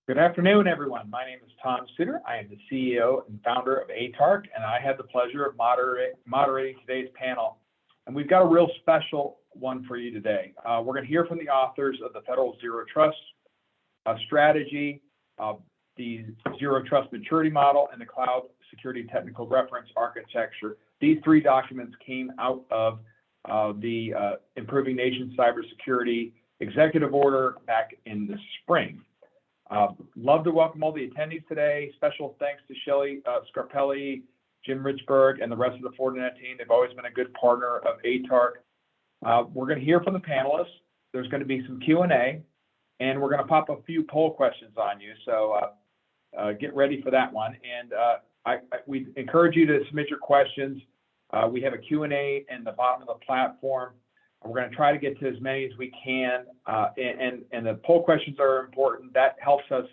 Good afternoon, everyone. My name is Tom Suter. I am the CEO and founder of ATARC, and I have the pleasure of moderating today's panel. And we've got a real special one for you today. We're going to hear from the authors of the Federal Zero Trust Strategy, the Zero Trust Maturity Model, and the Cloud Security Technical Reference Architecture. These three documents came out of the Improving Nation Cybersecurity Executive Order back in the spring. Love to welcome all the attendees today. Special thanks to Shelly Scarpelli, Jim Richburg, and the rest of the Fortinet team. They've always been a good partner of ATARC. We're going to hear from the panelists. There's going to be some Q&A, and we're going to pop a few poll questions on you. So get ready for that one. And we encourage you to submit your questions. We have a Q&A in the bottom of the platform. We're going to try to get to as many as we can, and the poll questions are important. That helps us.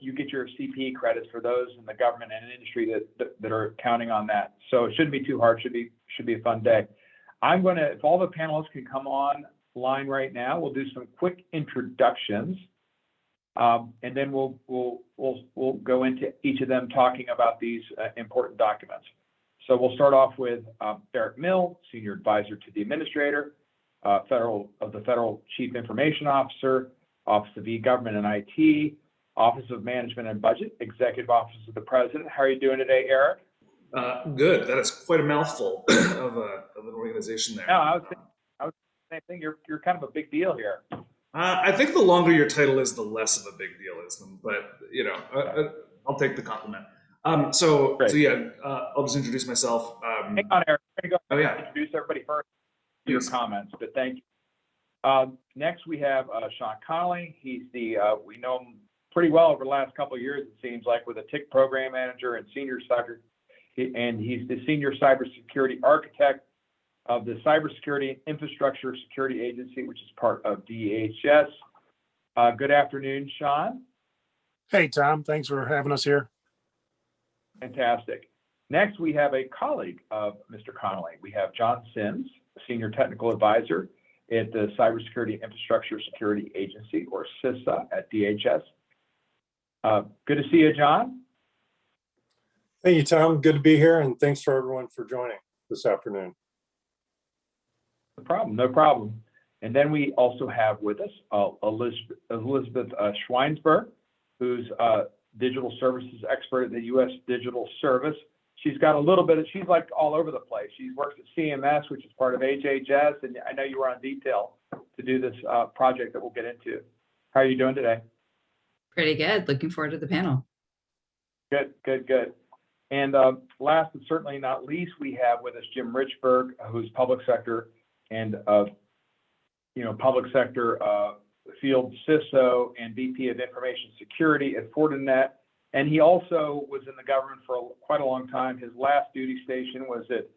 You get your CPE credits for those in the government and industry that are counting on that. So it shouldn't be too hard. Should be a fun day. I'm going to, if all the panelists can come online right now, we'll do some quick introductions, and then we'll go into each of them talking about these important documents. So we'll start off with Eric Mill, Senior Advisor to the Administrator, Federal Chief Information Officer, Office of E-Government and IT, Office of Management and Budget, Executive Office of the President. How are you doing today, Eric? Good. That is quite a mouthful of an organization there. No, I was saying, same thing. You're kind of a big deal here. I think the longer your title is, the less of a big deal is them. But I'll take the compliment. So yeah, I'll just introduce myself. Hang on, Eric. I'm going to go introduce everybody first. Your comments, but thank you. Next, we have Sean Connolly. He's we know him pretty well over the last couple of years, it seems like, with a TIC program manager and he's the senior cybersecurity architect of the Cybersecurity Infrastructure Security Agency, which is part of DHS. Good afternoon, Sean. Hey, Tom. Thanks for having us here. Fantastic. Next, we have a colleague of Mr. Connolly. We have John Sims, Senior Technical Advisor at the Cybersecurity Infrastructure Security Agency, or CISA, at DHS. Good to see you, John. Thank you, Tom. Good to be here, and thanks for everyone for joining this afternoon. No problem, no problem. And then we also have with us Elizabeth Schweinsberg, who's digital services expert at the U.S. Digital Service. She's got a little bit of, she's like all over the place. She works at CMS, which is part of HHS, and I know you were on detail to do this project that we'll get into. How are you doing today? Pretty good. Looking forward to the panel. Good, good, good. And last but certainly not least, we have with us Jim Richburg, who's public sector and public sector field CISO and VP of Information Security at Fortinet. And he also was in the government for quite a long time. His last duty station was at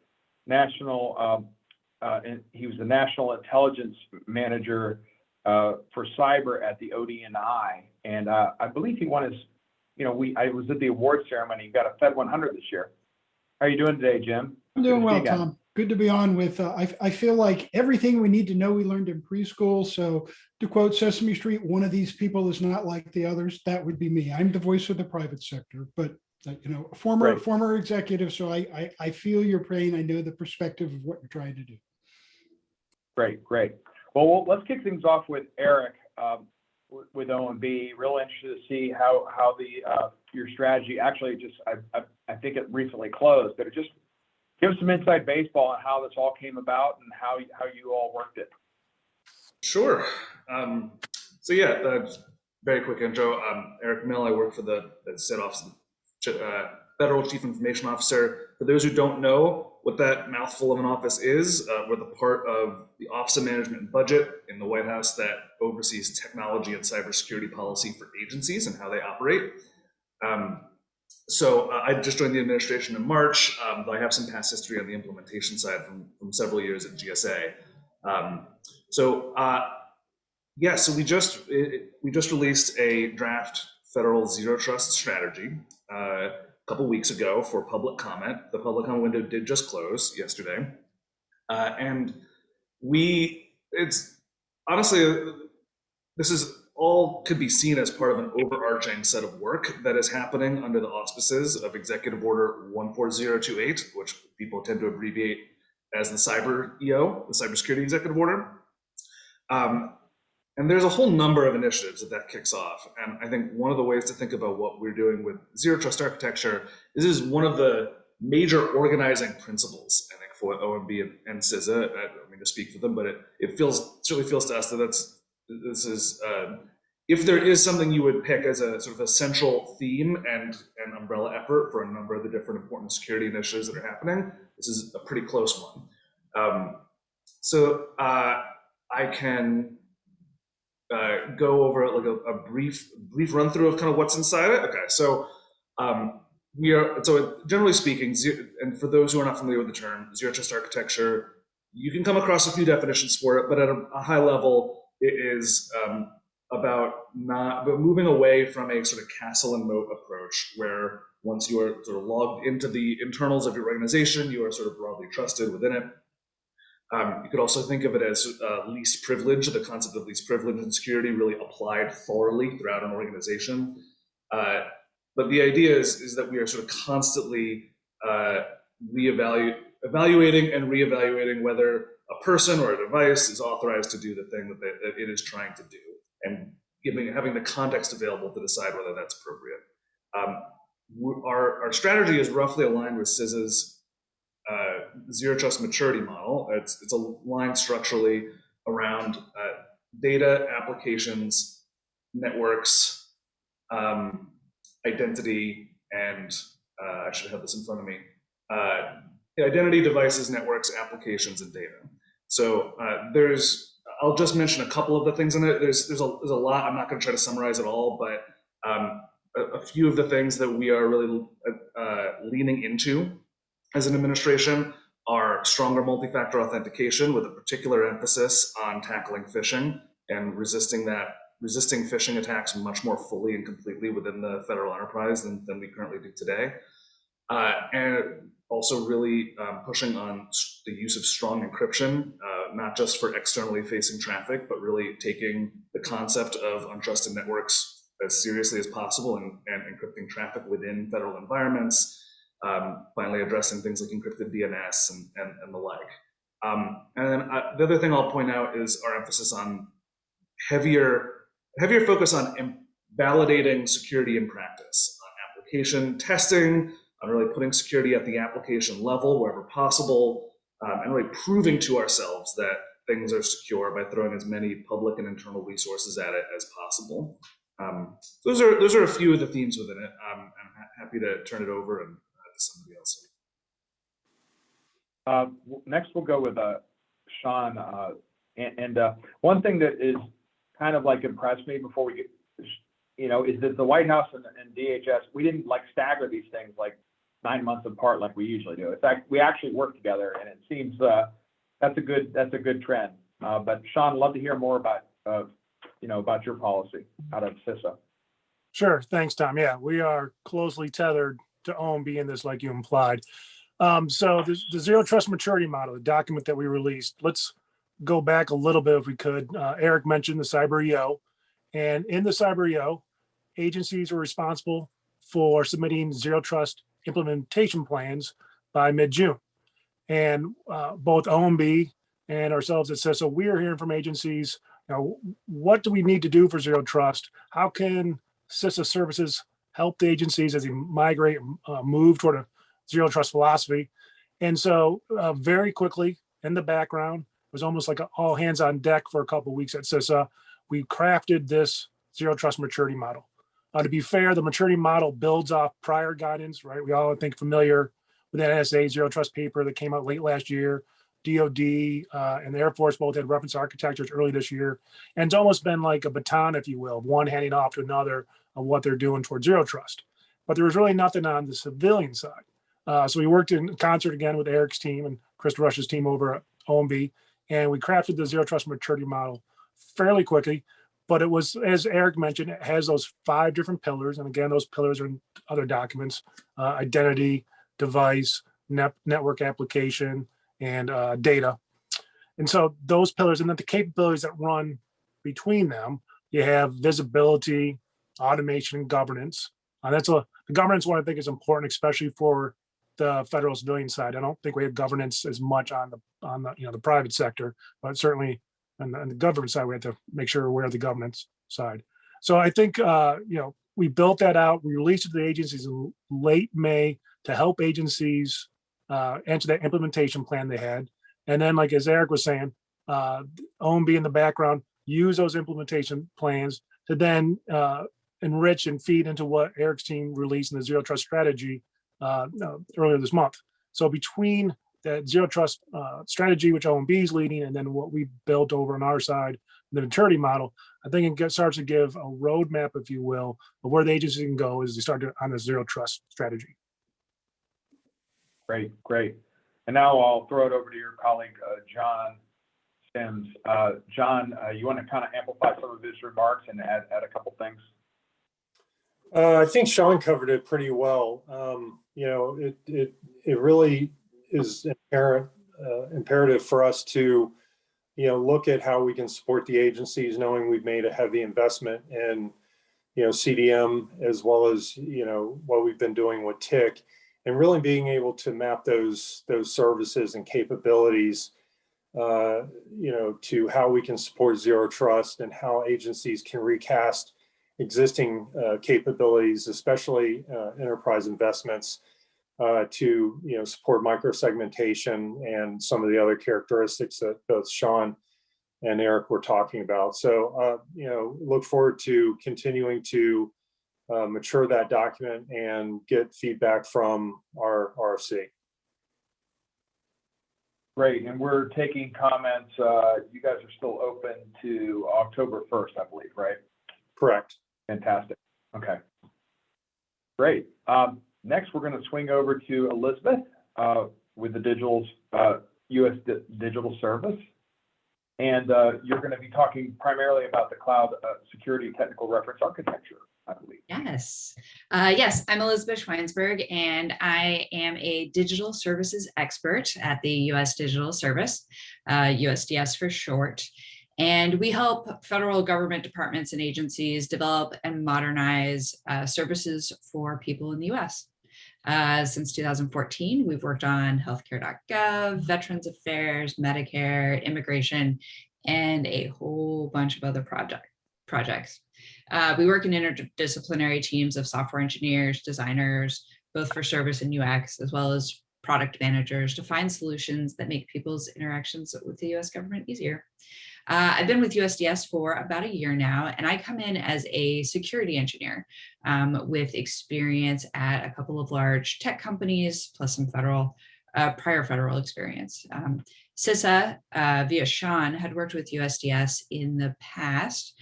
and he was the National Intelligence Manager for Cyber at the ODNI. And I believe he won his, I was at the award ceremony. He got a Fed 100 this year. How are you doing today, Jim? I'm doing well, Tom. Good to be on with, I feel like everything we need to know we learned in preschool. So to quote Sesame Street, one of these people is not like the others. That would be me. I'm the voice of the private sector, but a former executive. So I feel your pain. I know the perspective of what you're trying to do. Great, great. Well, let's kick things off with Eric with OMB. Real interested to see how your strategy actually just, I think it recently closed, but it just give us some inside baseball on how this all came about and how you all worked it. Sure. So yeah, very quick intro. Eric Mill. I work for the Federal Chief Information Officer. For those who don't know what that mouthful of an office is, we're the part of the Office of Management and Budget in the White House that oversees technology and cybersecurity policy for agencies and how they operate. So I just joined the administration in March, but I have some past history on the implementation side from several years at GSA. So we just released a draft federal zero trust strategy a couple weeks ago for public comment. The public comment window did just close yesterday, and it's honestly, this is all could be seen as part of an overarching set of work that is happening under the auspices of Executive Order 14028, which people tend to abbreviate as the Cyber EO, the Cybersecurity Executive Order. And there's a whole number of initiatives that kicks off. And I think one of the ways to think about what we're doing with Zero Trust architecture is one of the major organizing principles, I think, for OMB and CISA. I don't mean to speak for them, but it certainly feels to us that this is, if there is something you would pick as a sort of a central theme and an umbrella effort for a number of the different important security initiatives that are happening, this is a pretty close one. So I can go over like a brief run through of kind of what's inside it. Okay, so generally speaking, and for those who are not familiar with the term, Zero Trust architecture, you can come across a few definitions for it, but at a high level, it is about moving away from a sort of castle and moat approach, where once you are sort of logged into the internals of your organization, you are sort of broadly trusted within it. You could also think of it as least privilege. The concept of least privilege in security really applied thoroughly throughout an organization. But the idea is that we are sort of constantly evaluating and reevaluating whether a person or a device is authorized to do the thing that it is trying to do, and having the context available to decide whether that's appropriate. Our strategy is roughly aligned with CISA's Zero Trust maturity model. It's aligned structurally around data, applications, networks, identity, and I should have this in front of me. Identity, devices, networks, applications, and data. So I'll just mention a couple of the things in it. There's a lot. I'm not going to try to summarize it all, but a few of the things that we are really leaning into as an administration are stronger multi-factor authentication, with a particular emphasis on tackling phishing and resisting phishing attacks much more fully and completely within the federal enterprise than we currently do today. And also really pushing on the use of strong encryption, not just for externally facing traffic, but really taking the concept of untrusted networks as seriously as possible and encrypting traffic within federal environments. Finally addressing things like encrypted DNS and the like. And then the other thing I'll point out is our emphasis on heavier focus on validating security in practice, on application testing, on really putting security at the application level wherever possible, and really proving to ourselves that things are secure by throwing as many public and internal resources at it as possible. Those are a few of the themes within it. I'm happy to turn it over and to somebody else. Next, we'll go with Sean. And one thing that is kind of like impressed me before we get, is that the White House and DHS, we didn't like stagger these things like 9 months apart like we usually do. In fact, we actually work together, and it seems that's a good trend. But Sean, love to hear more about your policy out of CISA. Sure. Thanks, Tom. Yeah, we are closely tethered to OMB in this, like you implied. So the Zero Trust maturity model, the document that we released, let's go back a little bit if we could. Eric mentioned the Cyber EO, and in the Cyber EO, agencies are responsible for submitting Zero Trust implementation plans by mid-June. And both OMB and ourselves at CISA, we are hearing from agencies, what do we need to do for Zero Trust? How can CISA services help the agencies as they migrate, move toward a Zero Trust philosophy? And so very quickly in the background, it was almost like all hands on deck for a couple of weeks at CISA. We crafted this Zero Trust maturity model. To be fair, the maturity model builds off prior guidance, right? We all think familiar with that NSA Zero Trust paper that came out late last year. DOD and the Air Force both had reference architectures early this year. And it's almost been like a baton, if you will, one handing off to another of what they're doing towards Zero Trust. But there was really nothing on the civilian side. So we worked in concert again with Eric's team and Chris Rush's team over at OMB, and we crafted the Zero Trust maturity model fairly quickly. But it was, as Eric mentioned, it has those 5 different pillars. And again, those pillars are in other documents: identity, device, network application, and data. And so those pillars, and then the capabilities that run between them, you have visibility, automation, and governance. The governance one I think is important, especially for the federal civilian side. I don't think we have governance as much on the the private sector, but certainly on the government side, we have to make sure we're aware of the governance side. So I think we built that out. We released it to the agencies in late May to help agencies answer that implementation plan they had. And then, like as Eric was saying, OMB in the background, use those implementation plans to then enrich and feed into what Eric's team released in the Zero Trust strategy earlier this month. So between that Zero Trust strategy, which OMB is leading, and then what we built over on our side, the maturity model, I think it starts to give a roadmap, if you will, of where the agency can go as they start on the Zero Trust strategy. Great, great. And now I'll throw it over to your colleague, John Sims. John, you want to kind of amplify some of his remarks and add a couple things? I think Sean covered it pretty well. It really is imperative for us to look at how we can support the agencies, knowing we've made a heavy investment in CDM, as well as what we've been doing with TIC, and really being able to map those services and capabilities to how we can support Zero Trust and how agencies can recast existing capabilities, especially enterprise investments, to support microsegmentation and some of the other characteristics that both Sean and Eric were talking about. So look forward to continuing to mature that document and get feedback from our RFC. Great, and we're taking comments. You guys are still open to October 1st, I believe, right? Correct. Fantastic. Okay. Great. Next, we're going to swing over to Elizabeth with the U.S. Digital Service. And you're going to be talking primarily about the cloud security technical reference architecture, I believe. Yes. Yes, I'm Elizabeth Schweinsberg, and I am a digital services expert at the U.S. Digital Service, USDS for short. And we help federal government departments and agencies develop and modernize services for people in the U.S. Since 2014, we've worked on healthcare.gov, Veterans Affairs, Medicare, immigration, and a whole bunch of other projects. We work in interdisciplinary teams of software engineers, designers, both for service and UX, as well as product managers, to find solutions that make people's interactions with the US government easier. I've been with USDS for about a year now, and I come in as a security engineer with experience at a couple of large tech companies, plus some prior federal experience. CISA, via Sean, had worked with USDS in the past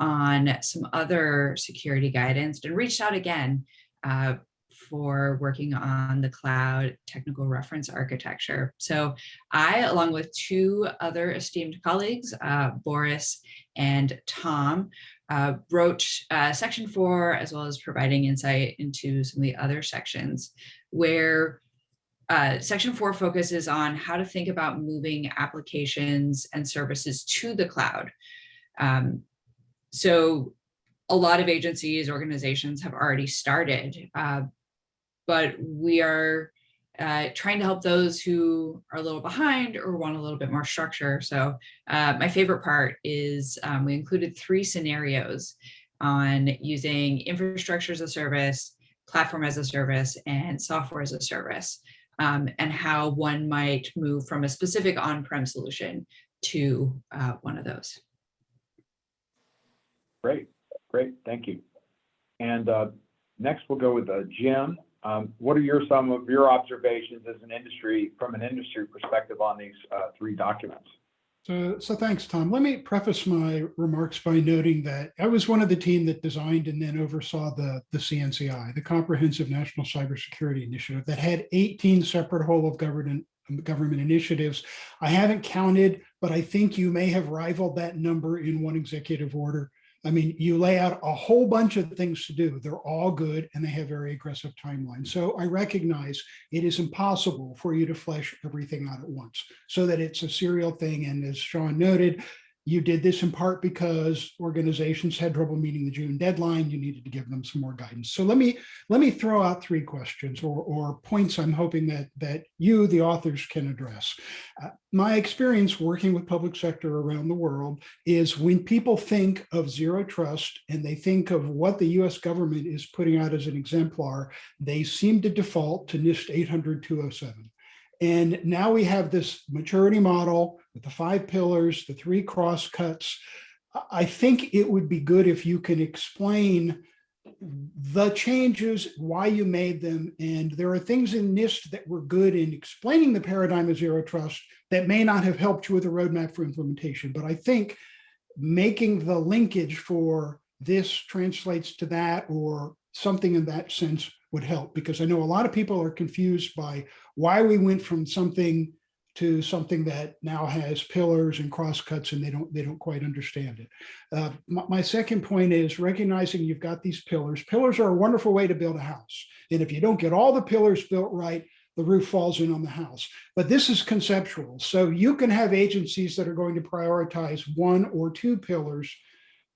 on some other security guidance and reached out again for working on the cloud technical reference architecture. So I, along with two other esteemed colleagues, Boris and Tom, wrote section 4, as well as providing insight into some of the other sections, where section 4 focuses on how to think about moving applications and services to the cloud. So a lot of agencies, organizations have already started, but we are trying to help those who are a little behind or want a little bit more structure. So my favorite part is we included 3 scenarios on using infrastructure as a service, platform as a service, and software as a service, and how one might move from a specific on-prem solution to one of those. Great, great, thank you. And next we'll go with Jim. What are some of your observations as an industry, from an industry perspective, on these 3 documents? So thanks, Tom. Let me preface my remarks by noting that I was one of the team that designed and then oversaw the CNCI, the Comprehensive National Cybersecurity Initiative, that had 18 separate whole of government initiatives. I haven't counted, but I think you may have rivaled that number in one executive order. I mean, you lay out a whole bunch of things to do. They're all good, and they have very aggressive timelines. So I recognize it is impossible for you to flesh everything out at once, so that it's a serial thing. And as Sean noted, You did this in part because organizations had trouble meeting the June deadline. You needed to give them some more guidance. So let me throw out three questions or points I'm hoping that you, the authors, can address. My experience working with public sector around the world is when people think of zero trust and they think of what the US government is putting out as an exemplar, they seem to default to NIST 800-207. And now we have this maturity model with the 5 pillars, the 3 crosscuts. I think it would be good if you can explain the changes, why you made them. And there are things in NIST that were good in explaining the paradigm of zero trust that may not have helped you with a roadmap for implementation. But I think making the linkage for this translates to that or something in that sense would help, because I know a lot of people are confused by why we went from something to something that now has pillars and crosscuts, and they don't quite understand it. My second point is recognizing you've got these pillars. Pillars are a wonderful way to build a house. And if you don't get all the pillars built right, the roof falls in on the house. But this is conceptual. So you can have agencies that are going to prioritize 1 or 2 pillars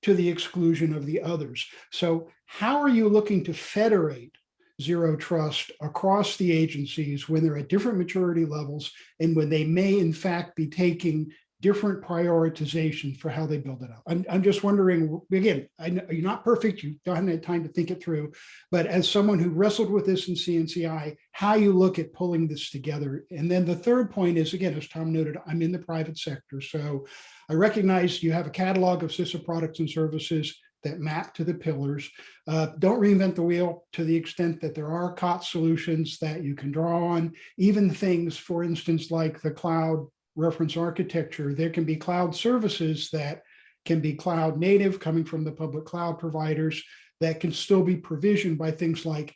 to the exclusion of the others. So how are you looking to federate zero trust across the agencies when they're at different maturity levels and when they may in fact be taking different prioritization for how they build it out? I'm just wondering, again, I know you're not perfect, you don't have time to think it through, but as someone who wrestled with this in CNCI, how you look at pulling this together. And then the third point is, again, as Tom noted, I'm in the private sector. So I recognize you have a catalog of CISA products and services that map to the pillars. Don't reinvent the wheel to the extent that there are COT solutions that you can draw on, even things, for instance, like the cloud reference architecture. There can be cloud services that can be cloud native coming from the public cloud providers that can still be provisioned by things like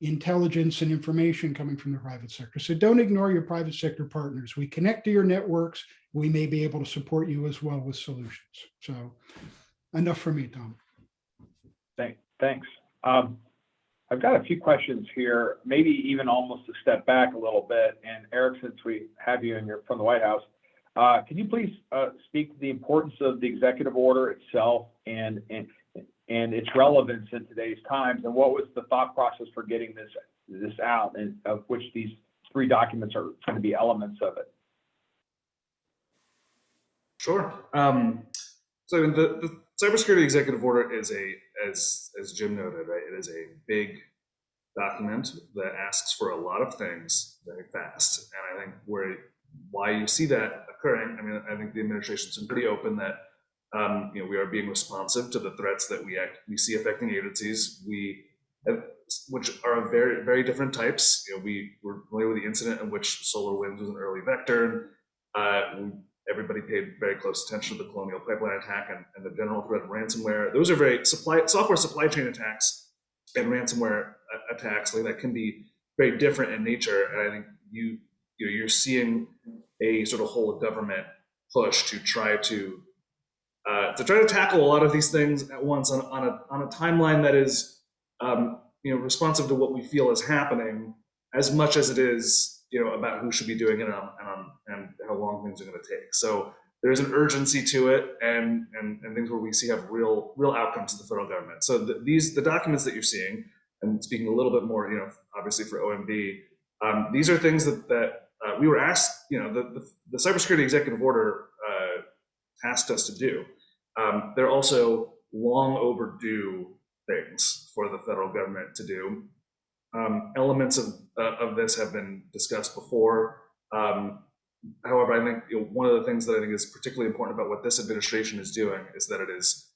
intelligence and information coming from the private sector. So don't ignore your private sector partners. We connect to your networks. We may be able to support you as well with solutions. So enough for me, Tom. Thanks. I've got a few questions here, maybe even almost a step back a little bit. And Eric, since we have you from the White House, can you please speak to the importance of the executive order itself and its relevance in today's times, and what was the thought process for getting this out, and of which these 3 documents are going to be elements of it? Sure. So the cybersecurity executive order is as Jim noted, right? It is a big document that asks for a lot of things very fast. And I think why you see that occurring, I mean, I think the administration's been pretty open that we are being responsive to the threats that we see affecting agencies. Which are of very, very different types. We were familiar with the incident in which SolarWinds was an early vector. Everybody paid very close attention to the Colonial Pipeline attack and the general threat of ransomware. Those are very software supply chain attacks and ransomware attacks that can be very different in nature. And I think you're seeing a sort of whole of government push to try to tackle a lot of these things at once on a timeline that is responsive to what we feel is happening, as much as it is about who should be doing it and how long things are going to take. So there's an urgency to it, and things where we see have real outcomes to the federal government. So the documents that you're seeing, and speaking a little bit more, obviously for OMB, these are things that we were asked. The cybersecurity executive order tasked us to do. They're also long overdue things for the federal government to do. Elements of this have been discussed before. However, I think one of the things that I think is particularly important about what this administration is doing is that it is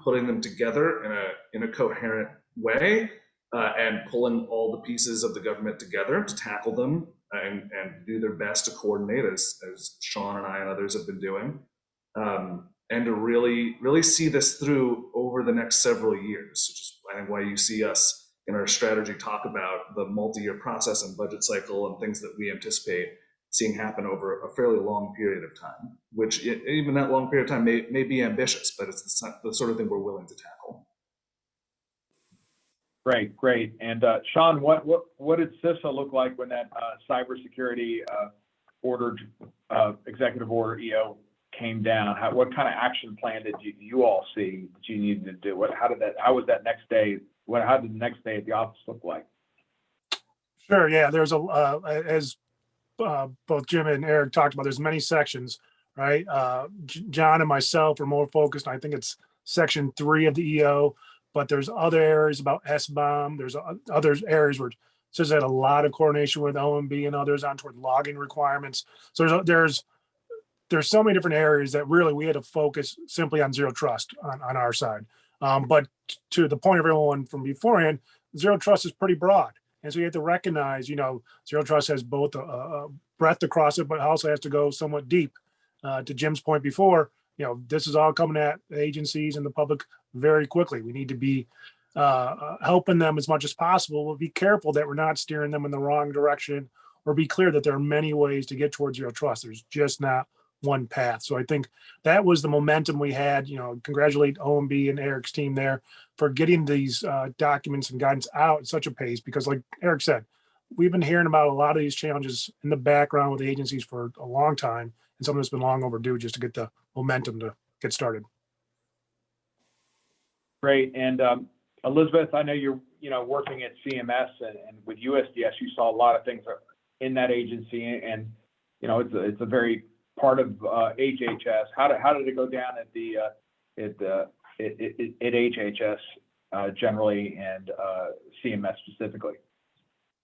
putting them together in a coherent way and pulling all the pieces of the government together to tackle them and do their best to coordinate, as Sean and I and others have been doing, and to really see this through over the next several years, which is I think why you see us in our strategy talk about the multi-year process and budget cycle and things that we anticipate seeing happen over a fairly long period of time, which even that long period of time may be ambitious, but it's the sort of thing we're willing to tackle. Great. And Sean, what did CISA look like when that cybersecurity executive order EO came down? What kind of action plan did you all see that you needed to do? How was that next day? How did the next day at the office look like? Sure. Yeah. There's as both Jim and Eric talked about, there's many sections, right? John and myself are more focused. I think it's section 3 of the EO, but there's other areas about SBOM. There's other areas where it says that a lot of coordination with OMB and others on toward logging requirements. So there's so many different areas that really we had to focus simply on zero trust on our side. But to the point of everyone from beforehand, zero trust is pretty broad. And so you have to recognize, zero trust has both a breadth across it, but also has to go somewhat deep. To Jim's point before, this is all coming at agencies and the public very quickly. We need to be helping them as much as possible, but be careful that we're not steering them in the wrong direction, or be clear that there are many ways to get towards zero trust. There's just not one path. So I think that was the momentum we had. Congratulate OMB and Eric's team there for getting these documents and guidance out at such a pace, because like Eric said, we've been hearing about a lot of these challenges in the background with the agencies for a long time, and some of it's been long overdue just to get the momentum to get started. Great. And Elizabeth, I know you're working at CMS and with USDS, you saw a lot of things in that agency, and it's a very part of HHS. How did it go down at HHS generally, and CMS specifically?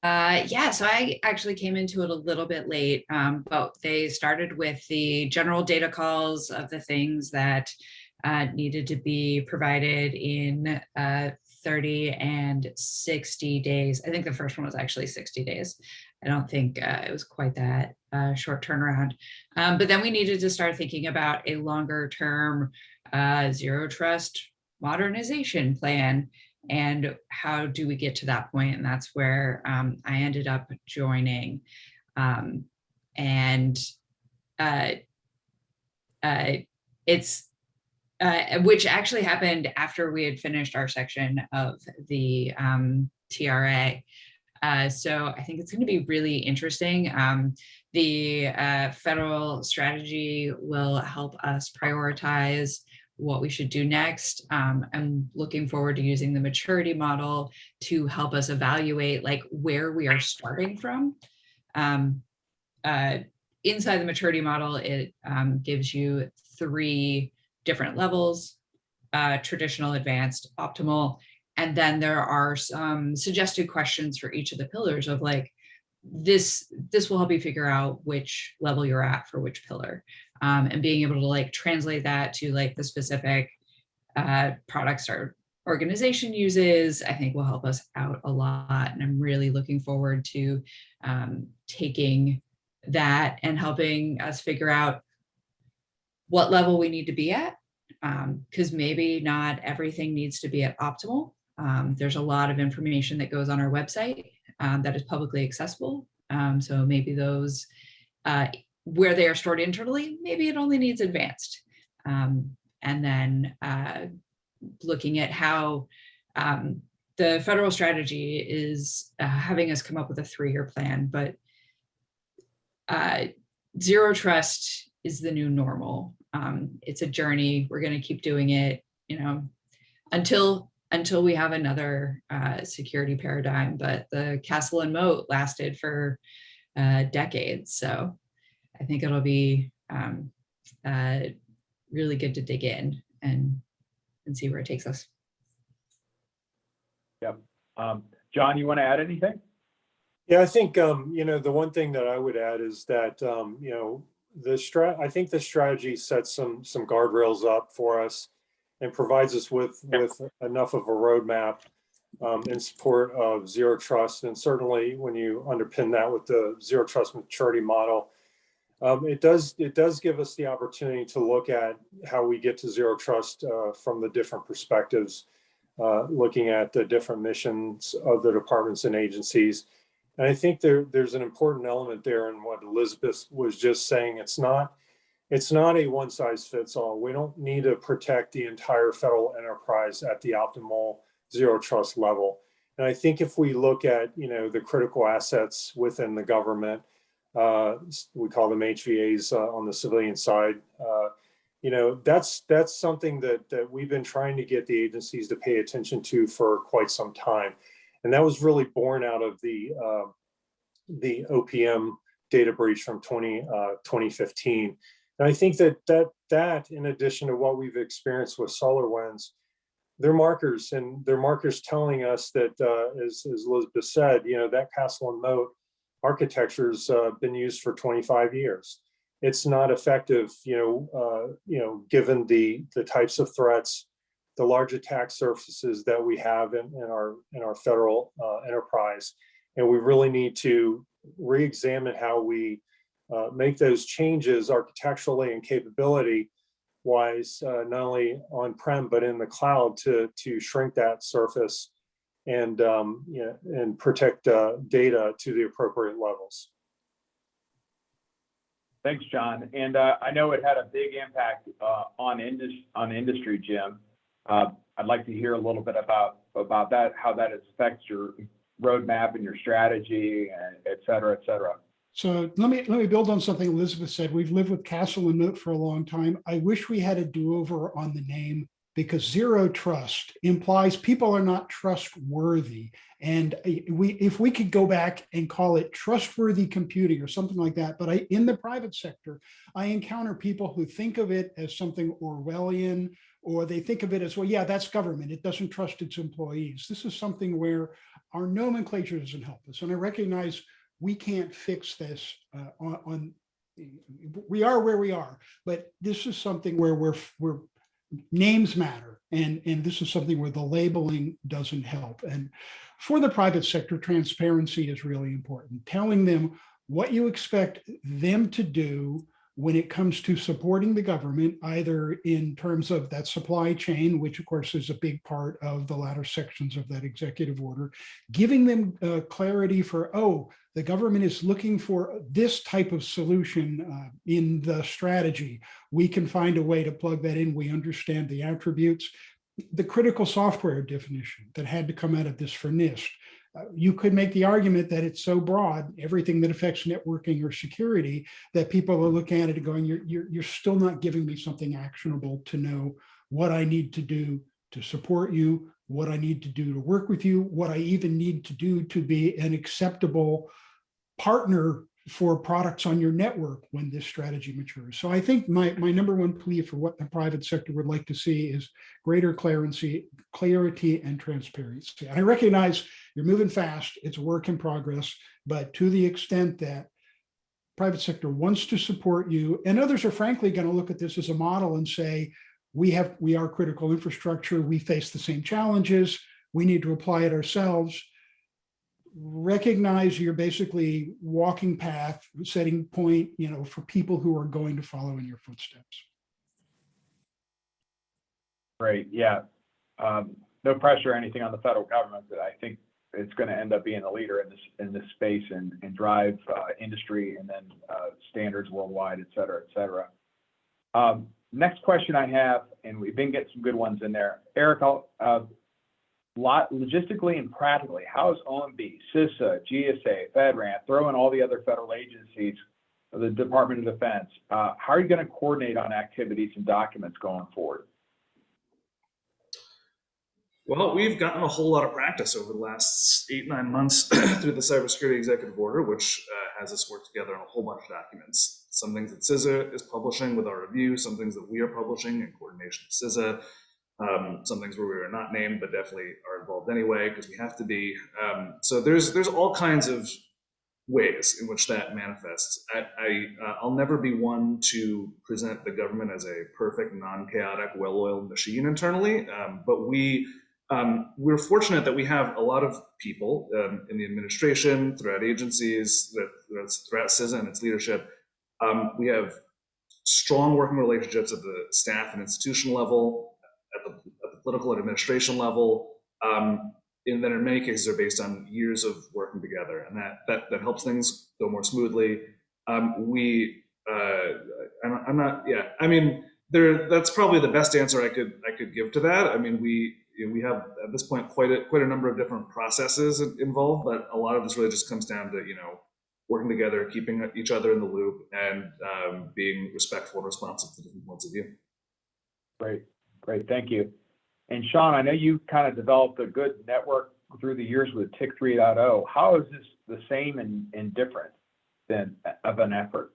Yeah, so I actually came into it a little bit late, but they started with the general data calls of the things that needed to be provided in 30 and 60 days. I think the first one was actually 60 days. I don't think it was quite that short turnaround. But then we needed to start thinking about a longer term zero trust modernization plan. And how do we get to that point? And that's where I ended up joining. It's which actually happened after we had finished our section of the TRA. So I think it's going to be really interesting. The federal strategy will help us prioritize what we should do next. I'm looking forward to using the maturity model to help us evaluate where we are starting from. Inside the maturity model, it gives you 3 different levels: traditional, advanced, optimal. And then there are some suggested questions for each of the pillars of this will help you figure out which level you're at for which pillar. And being able to translate that to the specific products our organization uses, I think will help us out a lot. And I'm really looking forward to taking that and helping us figure out what level we need to be at. Because maybe not everything needs to be at optimal. There's a lot of information that goes on our website that is publicly accessible. So maybe those where they are stored internally, maybe it only needs advanced. And then looking at how the federal strategy is having us come up with a 3-year plan, but zero trust is the new normal. It's a journey. We're going to keep doing it, until we have another security paradigm. But the castle and moat lasted for decades, so I think it'll be really good to dig in and see where it takes us. Yep. John, you want to add anything? Yeah, I think the one thing that I would add is that I think the strategy sets some guardrails up for us and provides us with enough of a roadmap in support of zero trust. And certainly when you underpin that with the zero trust maturity model, it does give us the opportunity to look at how we get to zero trust from the different perspectives, looking at the different missions of the departments and agencies. And I think there's an important element there in what Elizabeth was just saying. It's not a one size fits all. We don't need to protect the entire federal enterprise at the optimal zero trust level. And I think if we look at, the critical assets within the government, We call them HVAs on the civilian side. That's something that we've been trying to get the agencies to pay attention to for quite some time. And that was really born out of the OPM data breach from 2015. And I think that in addition to what we've experienced with SolarWinds, they're markers, and they're markers telling us that, as Elizabeth said, that castle and moat architecture's been used for 25 years. It's not effective, given the types of threats, the large attack surfaces that we have in our federal enterprise. And we really need to re-examine how we make those changes architecturally and capability wise, not only on-prem, but in the cloud to shrink that surface and protect data to the appropriate levels. Thanks, John. And I know it had a big impact on industry, Jim. I'd like to hear a little bit about that, how that affects your roadmap and your strategy, and et cetera, et cetera. So let me build on something Elizabeth said. We've lived with castle and moat for a long time. I wish we had a do-over on the name, because zero trust implies people are not trustworthy. And if we could go back and call it trustworthy computing or something like that, but in the private sector, I encounter people who think of it as something Orwellian, or they think of it as, well, yeah, that's government. It doesn't trust its employees. This is something where our nomenclature doesn't help us. And I recognize we can't fix this we are where we are, but this is something where we're names matter. And this is something where the labeling doesn't help. And for the private sector, transparency is really important. Telling them what you expect them to do when it comes to supporting the government, either in terms of that supply chain, which of course is a big part of the latter sections of that executive order, giving them clarity for, oh, the government is looking for this type of solution in the strategy. We can find a way to plug that in. We understand the attributes. The critical software definition that had to come out of this for NIST. You could make the argument that it's so broad, everything that affects networking or security, that people are looking at it and going, you're still not giving me something actionable to know what I need to do to support you, what I need to do to work with you, what I even need to do to be an acceptable partner for products on your network when this strategy matures. So I think my number one plea for what the private sector would like to see is greater clarity and transparency. And I recognize you're moving fast, it's a work in progress, but to the extent that private sector wants to support you, and others are frankly going to look at this as a model and say, we are critical infrastructure, we face the same challenges, we need to apply it ourselves. Recognize you're basically walking path, setting point, for people who are going to follow in your footsteps. Great, yeah. No pressure or anything on the federal government, but I think it's going to end up being a leader in this space and drive industry and then standards worldwide, et cetera, et cetera. Next question I have, and we've been getting some good ones in there. Eric, logistically and practically, how is OMB, CISA, GSA, FedRAMP, throw in all the other federal agencies, the Department of Defense, how are you going to coordinate on activities and documents going forward? Well, we've gotten a whole lot of practice over the last 8-9 months through the Cybersecurity Executive Order, which has us work together on a whole bunch of documents. Some things that CISA is publishing with our review, some things that we are publishing in coordination with CISA, some things where we are not named, but definitely are involved anyway, because we have to be. So there's all kinds of ways in which that manifests. I'll never be one to present the government as a perfect, non-chaotic, well-oiled machine internally, but we're fortunate that we have a lot of people in the administration, throughout agencies, throughout CISA and its leadership. We have strong working relationships at the staff and institution level, at the political and administration level, and then in many cases are based on years of working together, and that helps things go more smoothly. I'm not, yeah, I mean, that's probably the best answer I could give to that. I mean, we have at this point quite a number of different processes involved, but a lot of this really just comes down to, working together, keeping each other in the loop, and being respectful and responsive to different points of view. Great, great, thank you. And Sean, I know you kind of developed a good network through the years with TIC 3.0. How is this the same and different than of an effort?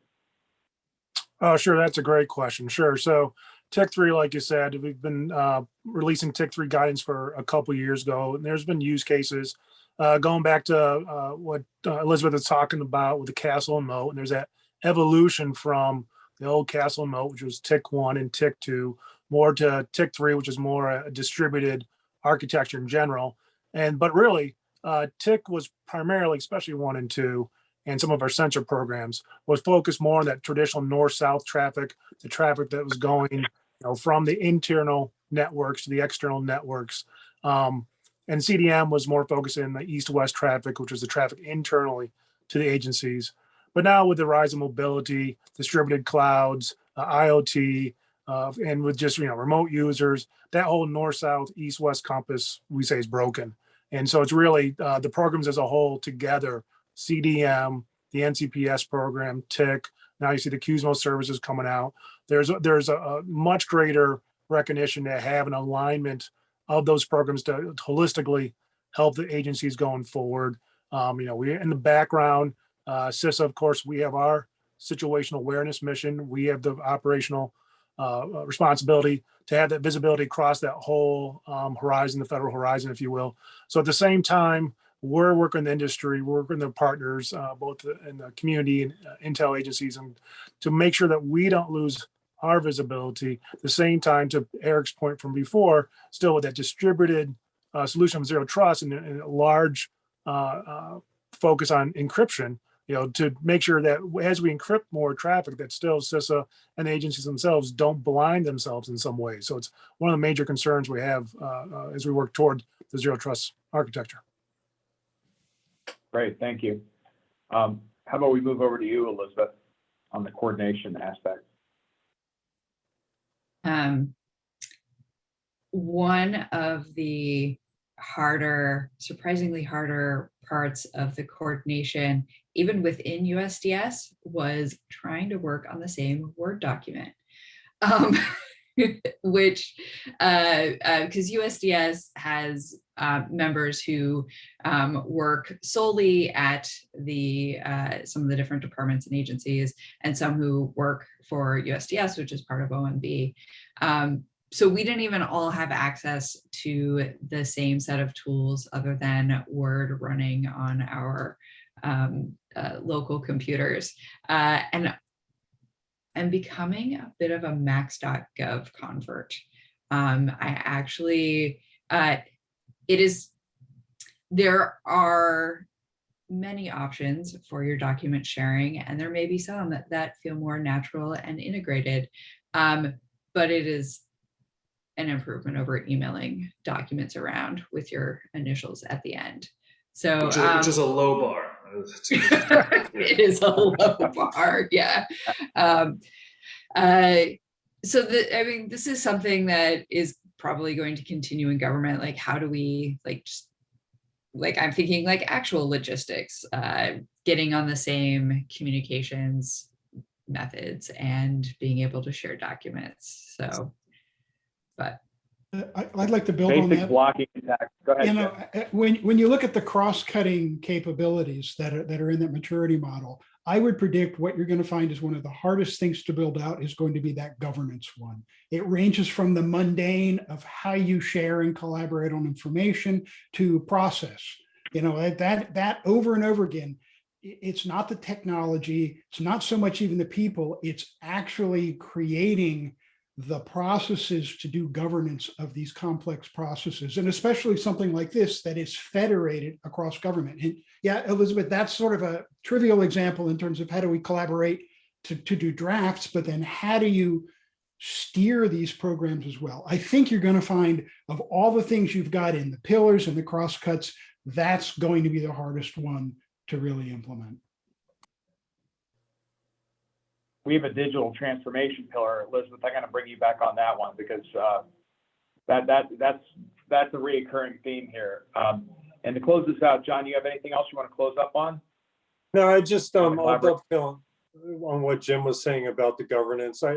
Oh, sure. That's a great question. Sure. So TIC 3, like you said, we've been releasing TIC 3 guidance for a couple of years ago, and there's been use cases going back to what Elizabeth is talking about with the castle and moat. And there's that evolution from the old castle and moat, which was TIC 1 and TIC 2, more to TIC 3, which is more a distributed architecture in general. But really, TIC was primarily, especially 1 and 2, and some of our sensor programs was focused more on that traditional north-south traffic, the traffic that was going, from the internal networks to the external networks. And CDM was more focused in the east-west traffic, which was the traffic internally to the agencies. But now with the rise of mobility, distributed clouds, IoT, and with just remote users, that whole north-south, east-west compass we say is broken. And so it's really the programs as a whole together. CDM, the NCPS program, TIC. Now you see the QSMO services coming out. There's a much greater recognition to have an alignment of those programs to holistically help the agencies going forward. We're in the background. CISA, of course, we have our situational awareness mission. We have the operational responsibility to have that visibility across that whole horizon, the federal horizon, if you will. So at the same time, we're working in the industry, we're working with the partners, both in the community and intel agencies, and to make sure that we don't lose our visibility. At the same time, to Eric's point from before, still with that distributed solution of zero trust and a large focus on encryption, to make sure that as we encrypt more traffic, that still CISA and the agencies themselves don't blind themselves in some way. So it's one of the major concerns we have as we work toward the zero trust architecture. Great, thank you. How about we move over to you, Elizabeth, on the coordination aspect? One of the surprisingly harder parts of the coordination, even within USDS, was trying to work on the same Word document. Which, because USDS has members who work solely at some of the different departments and agencies, and some who work for USDS, which is part of OMB. So we didn't even all have access to the same set of tools other than Word running on our local computers. And I'm becoming a bit of a max.gov convert. There are many options for your document sharing, and there may be some that feel more natural and integrated, but it is an improvement over emailing documents around with your initials at the end. So which is a low bar. It is a low bar, yeah. This is something that is probably going to continue in government. Like, how do we I'm thinking like actual logistics, getting on the same communications methods and being able to share documents. So, but I'd like to build on basic that. blocking attack. Go ahead. When you look at the cross-cutting capabilities that are in that maturity model, I would predict what you're going to find is one of the hardest things to build out is going to be that governance one. It ranges from the mundane of how you share and collaborate on information to process. That over and over again. It's not the technology. It's not so much even the people. It's actually creating the processes to do governance of these complex processes, and especially something like this that is federated across government. And yeah, Elizabeth, that's sort of a trivial example in terms of how do we collaborate to do drafts, but then how do you steer these programs as well? I think you're going to find of all the things you've got in the pillars and the crosscuts, that's going to be the hardest one to really implement. We have a digital transformation pillar. Elizabeth, I got to bring you back on that one because that's a recurring theme here. And to close this out, John, you have anything else you want to close up on? No, I just, I'll Elaborate. dovetail on what Jim was saying about the governance. I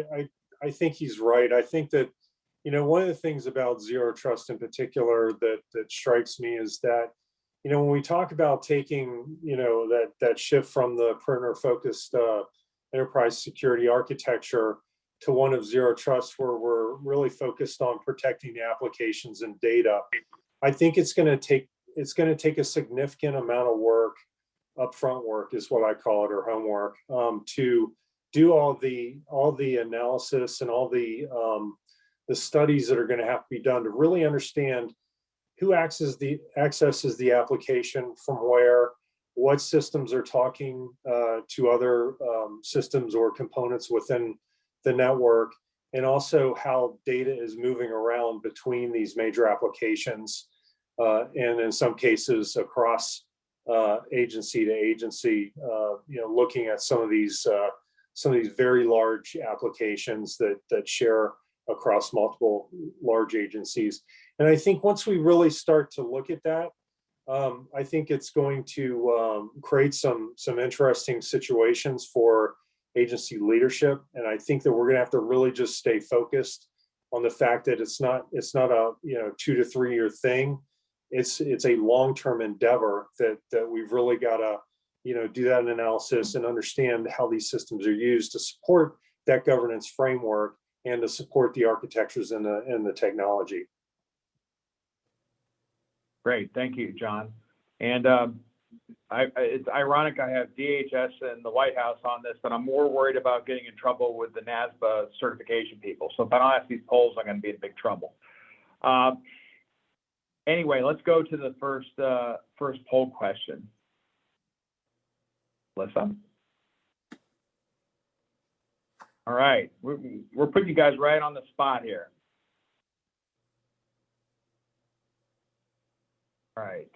think he's right. I think that, one of the things about zero trust in particular that strikes me is that, when we talk about taking, that shift from the perimeter focused enterprise security architecture to one of zero trust, where we're really focused on protecting the applications and data, I think it's going to take a significant amount of work, upfront work is what I call it, or homework, to do all the analysis and all the studies that are going to have to be done to really understand who accesses the application from where, what systems are talking to other systems or components within the network, and also how data is moving around between these major applications, and in some cases across agency to agency, looking at some of these very large applications that share across multiple large agencies. And I think once we really start to look at that, I think it's going to create some interesting situations for agency leadership. And I think that we're going to have to really just stay focused on the fact that it's not a 2 to 3 year thing. It's a long-term endeavor that we've really got to do that analysis and understand how these systems are used to support that governance framework and to support the architectures and the technology. Great, thank you, John. And it's ironic I have DHS and the White House on this, but I'm more worried about getting in trouble with the NASBA certification people. So if I don't ask these polls, I'm going to be in big trouble. Anyway, let's go to the first poll question. Alyssa? All right, we're putting you guys right on the spot here. All right.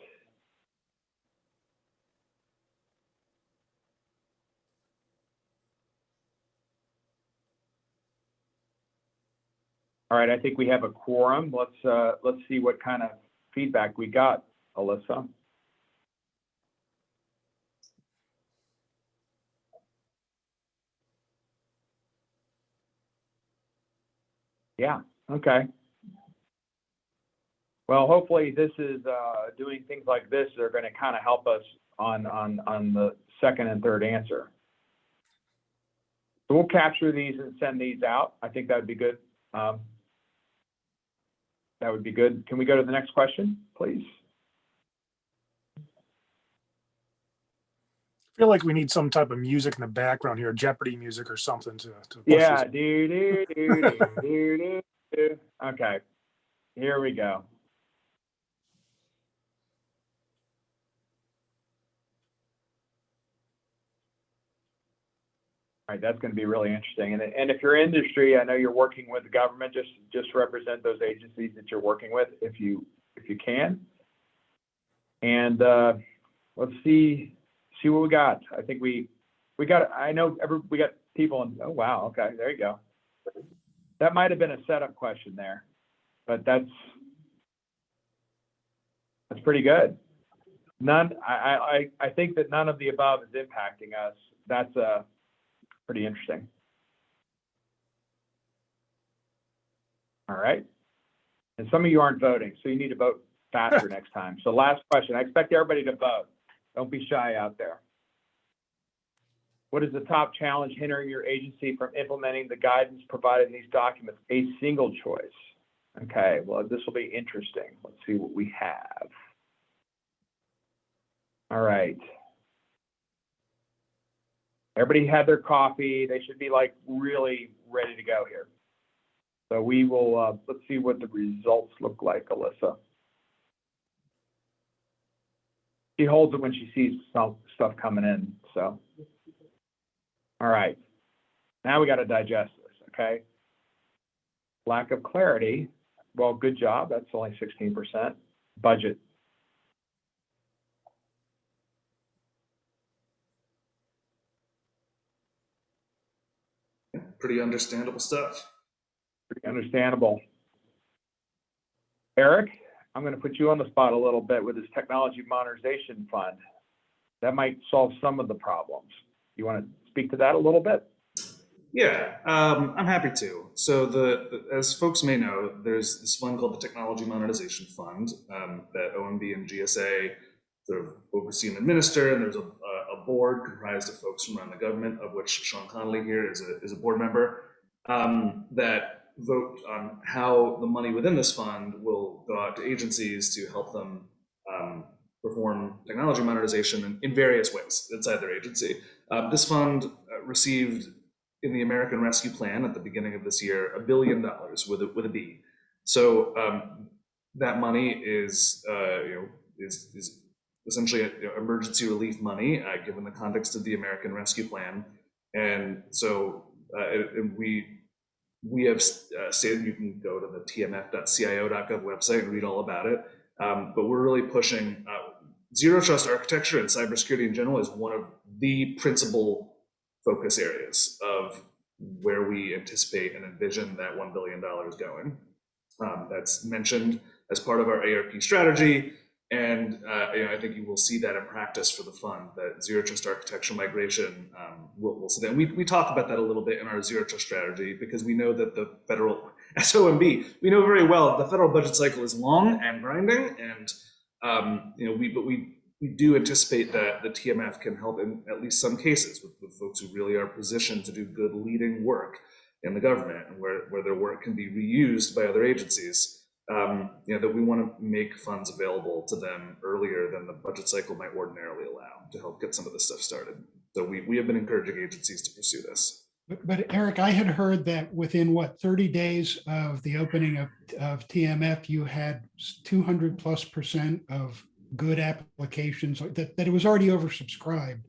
All right, I think we have a quorum. Let's see what kind of feedback we got, Alyssa. Yeah, okay. Well, hopefully this is doing things like this that are going to kind of help us on the second and third answer. So we'll capture these and send these out. I think that would be good. That would be good. Can we go to the next question, please? I feel like we need some type of music in the background here, Jeopardy music or something to push Yeah, this. Okay, here we go. All right, that's going to be really interesting. And if you're industry, I know you're working with the government, just represent those agencies that you're working with if you can. And let's see what we got. I think we got, we got people in, oh wow, okay, there you go. That might have been a setup question there, but that's pretty good. I think that none of the above is impacting us. That's pretty interesting. All right. And some of you aren't voting, so you need to vote faster next time. So last question. I expect everybody to vote. Don't be shy out there. What is the top challenge hindering your agency from implementing the guidance provided in these documents? A single choice. Okay, well, this will be interesting. Let's see what we have. All right. Everybody had their coffee. They should be like really ready to go here. So we will, let's see what the results look like, Alyssa. She holds it when she sees some stuff coming in, so. All right, now we got to digest this, okay? Lack of clarity, well, good job, that's only 16%. Budget. Pretty understandable stuff. Pretty understandable. Eric, I'm going to put you on the spot a little bit with this technology modernization fund. that might solve some of the problems. You want to speak to that a little bit? Yeah, I'm happy to. So as folks may know, there's this fund called the Technology Monetization Fund that OMB and GSA sort of oversee and administer, and there's a board comprised of folks from around the government, of which Sean Connolly here is a board member, that vote on how the money within this fund will go out to agencies to help them perform technology monetization in various ways inside their agency. This fund received in the American Rescue Plan at the beginning of this year, $1 billion with a B. So that money is essentially emergency relief money, given the context of the American Rescue Plan. And so we have stated you can go to the tmf.cio.gov website and read all about it. But we're really pushing zero trust architecture and cybersecurity in general is one of the principal focus areas of where we anticipate and envision that $1 billion going. That's mentioned as part of our ARP strategy. And I think you will see that in practice for the fund, that zero trust architecture migration will see that. We talk about that a little bit in our zero trust strategy, because we know that the federal, as OMB, we know very well the federal budget cycle is long and grinding, and we do anticipate that the TMF can help in at least some cases with folks who really are positioned to do good leading work in the government, and where their work can be reused by other agencies. That we want to make funds available to them earlier than the budget cycle might ordinarily allow to help get some of this stuff started. So we have been encouraging agencies to pursue this. But Eric, I had heard that within 30 days of the opening of TMF, you had 200+% of good applications, that it was already oversubscribed.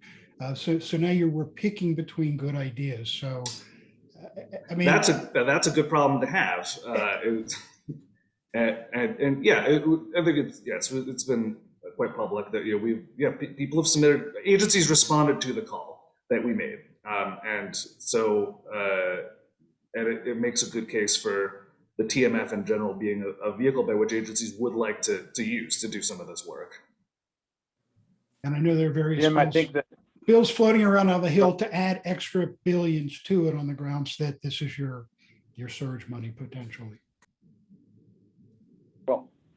So now we're picking between good ideas. So I mean, that's a good problem to have. And yeah, I think it's been quite public that people have submitted, agencies responded to the call that we made, and so and it makes a good case for the TMF in general being a vehicle by which agencies would like to use to do some of this work. And I know there are various Jim, I think that bills floating around on the Hill to add extra billions to it on the grounds that this is your surge money potentially.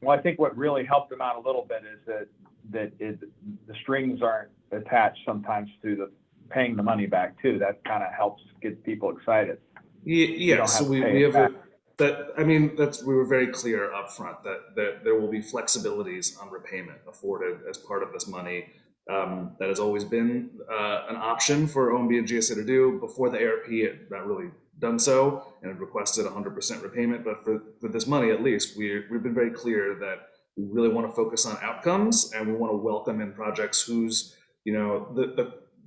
Well, I think what really helped them out a little bit is that the strings aren't attached sometimes to the paying the money back too. That kind of helps get people excited. Yeah, so we have we were very clear up front that there will be flexibilities on repayment afforded as part of this money. That has always been an option for OMB and GSA to do. Before the ARP, it had not really done so, and it requested 100% repayment. But for this money, at least, we've been very clear that we really want to focus on outcomes, and we want to welcome in projects whose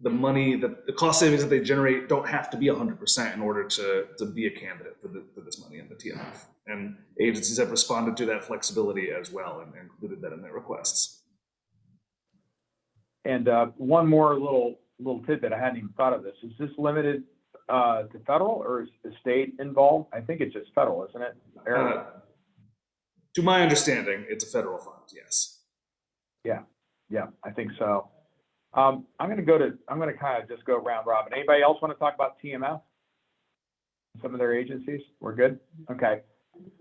the money, the cost savings that they generate don't have to be 100% in order to be a candidate for this money in the TMF. And agencies have responded to that flexibility as well and included that in their requests. And one more little tidbit, I hadn't even thought of this. Is this limited to federal, or is the state involved? I think it's just federal, isn't it, Eric? To my understanding, it's a federal fund, yes. Yeah, I think so. I'm going to kind of just go round robin. Anybody else want to talk about TMF? Some of their agencies? We're good? Okay.